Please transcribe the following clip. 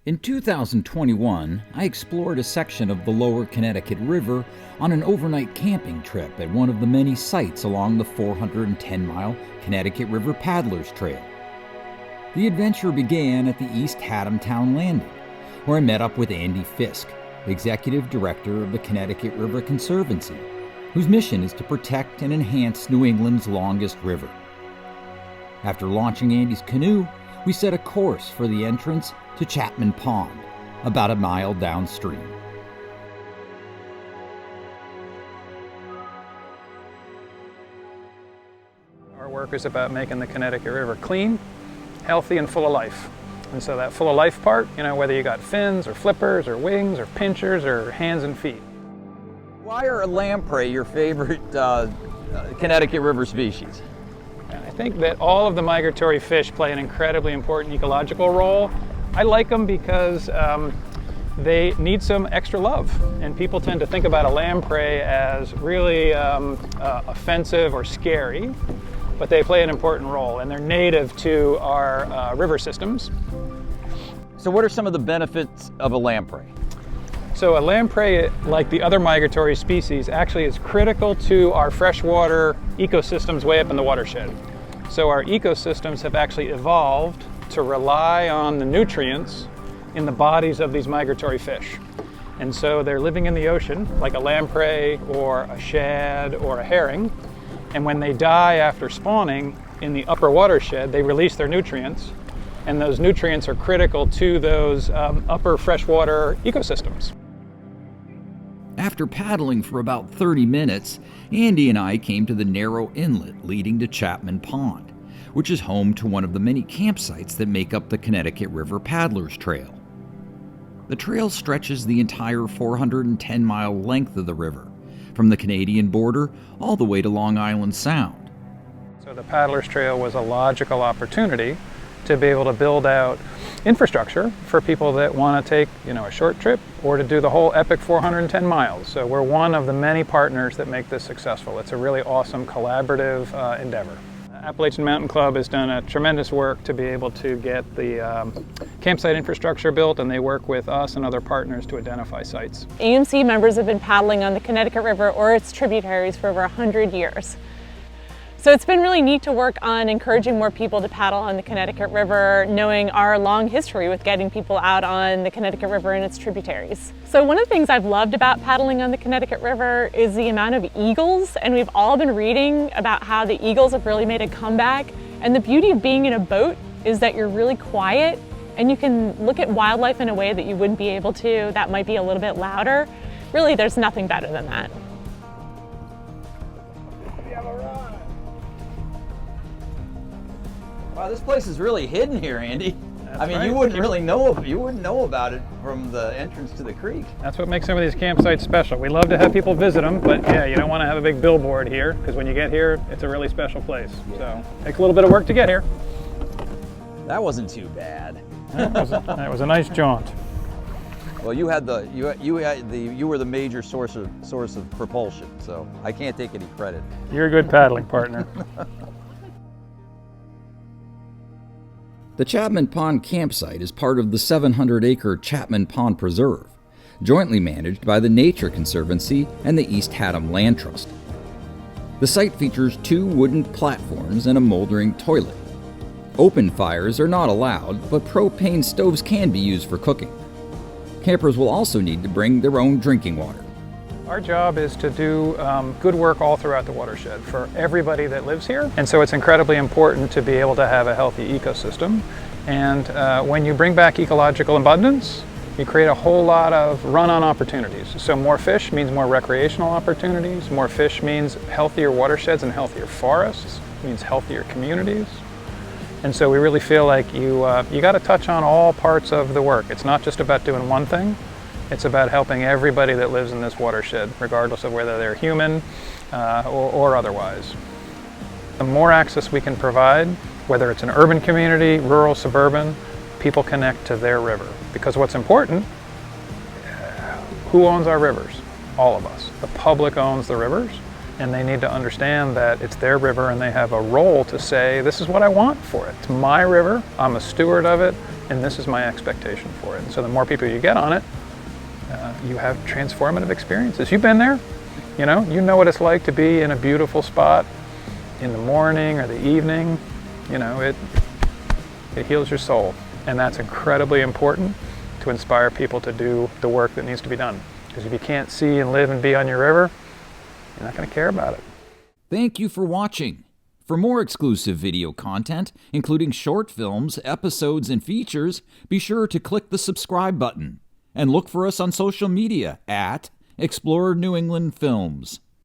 In 2021, I explored a section of the lower Connecticut River on an overnight camping trip at one of the many sites along the 410-mile Connecticut River Paddlers Trail. The adventure began at the East Haddam Town Landing, where I met up with Andy Fisk, Executive Director of the Connecticut River Conservancy, whose mission is to protect and enhance New England's longest river. After launching Andy's canoe, we set a course for the entrance to Chapman Pond, about a mile downstream. Our work is about making the Connecticut River clean, healthy, and full of life. And so that full of life part, whether you got fins or flippers or wings or pinchers or hands and feet. Why are lamprey your favorite Connecticut River species? I think that all of the migratory fish play an incredibly important ecological role. I like them because they need some extra love, and people tend to think about a lamprey as really offensive or scary, but they play an important role, and they're native to our river systems. So what are some of the benefits of a lamprey? So a lamprey, like the other migratory species, actually is critical to our freshwater ecosystems way up in the watershed. So our ecosystems have actually evolved to rely on the nutrients in the bodies of these migratory fish. And so they're living in the ocean, like a lamprey or a shad or a herring. And when they die after spawning in the upper watershed, they release their nutrients. And those nutrients are critical to those upper freshwater ecosystems. After paddling for about 30 minutes, Andy and I came to the narrow inlet leading to Chapman Pond, which is home to one of the many campsites that make up the Connecticut River Paddlers Trail. The trail stretches the entire 410-mile length of the river, from the Canadian border all the way to Long Island Sound. So the Paddlers Trail was a logical opportunity to be able to build out infrastructure for people that want to take, a short trip or to do the whole epic 410 miles. So we're one of the many partners that make this successful. It's a really awesome collaborative endeavor. Appalachian Mountain Club has done a tremendous work to be able to get the campsite infrastructure built, and they work with us and other partners to identify sites. AMC members have been paddling on the Connecticut River or its tributaries for over 100 years. So it's been really neat to work on encouraging more people to paddle on the Connecticut River, knowing our long history with getting people out on the Connecticut River and its tributaries. So one of the things I've loved about paddling on the Connecticut River is the amount of eagles, and we've all been reading about how the eagles have really made a comeback. And the beauty of being in a boat is that you're really quiet and you can look at wildlife in a way that you wouldn't be able to, that might be a little bit louder. Really, there's nothing better than that. Wow, this place is really hidden here, Andy. Right. You wouldn't really know about it from the entrance to the creek. That's what makes some of these campsites special. We love to have people visit them, but yeah, you don't want to have a big billboard here, because when you get here, it's a really special place. Yeah. So it takes a little bit of work to get here. That wasn't too bad. That was a nice jaunt. Well, you were the major source of propulsion, so I can't take any credit. You're a good paddling partner. The Chapman Pond campsite is part of the 700-acre Chapman Pond Preserve, jointly managed by the Nature Conservancy and the East Haddam Land Trust. The site features 2 wooden platforms and a moldering toilet. Open fires are not allowed, but propane stoves can be used for cooking. Campers will also need to bring their own drinking water. Our job is to do good work all throughout the watershed for everybody that lives here. And so it's incredibly important to be able to have a healthy ecosystem. And when you bring back ecological abundance, you create a whole lot of run-on opportunities. So more fish means more recreational opportunities. More fish means healthier watersheds and healthier forests, means healthier communities. And so we really feel like you got to touch on all parts of the work. It's not just about doing one thing. It's about helping everybody that lives in this watershed, regardless of whether they're human or otherwise. The more access we can provide, whether it's an urban community, rural, suburban, people connect to their river. Because what's important, who owns our rivers? All of us. The public owns the rivers, and they need to understand that it's their river and they have a role to say, this is what I want for it. It's my river, I'm a steward of it, and this is my expectation for it. And so the more people you get on it, you have transformative experiences. You've been there, you know what it's like to be in a beautiful spot in the morning or the evening. It heals your soul, and that's incredibly important to inspire people to do the work that needs to be done. Because if you can't see and live and be on your river, you're not going to care about it. Thank you for watching. For more exclusive video content, including short films, episodes, and features, be sure to click the subscribe button and look for us on social media at Explorer New England Films.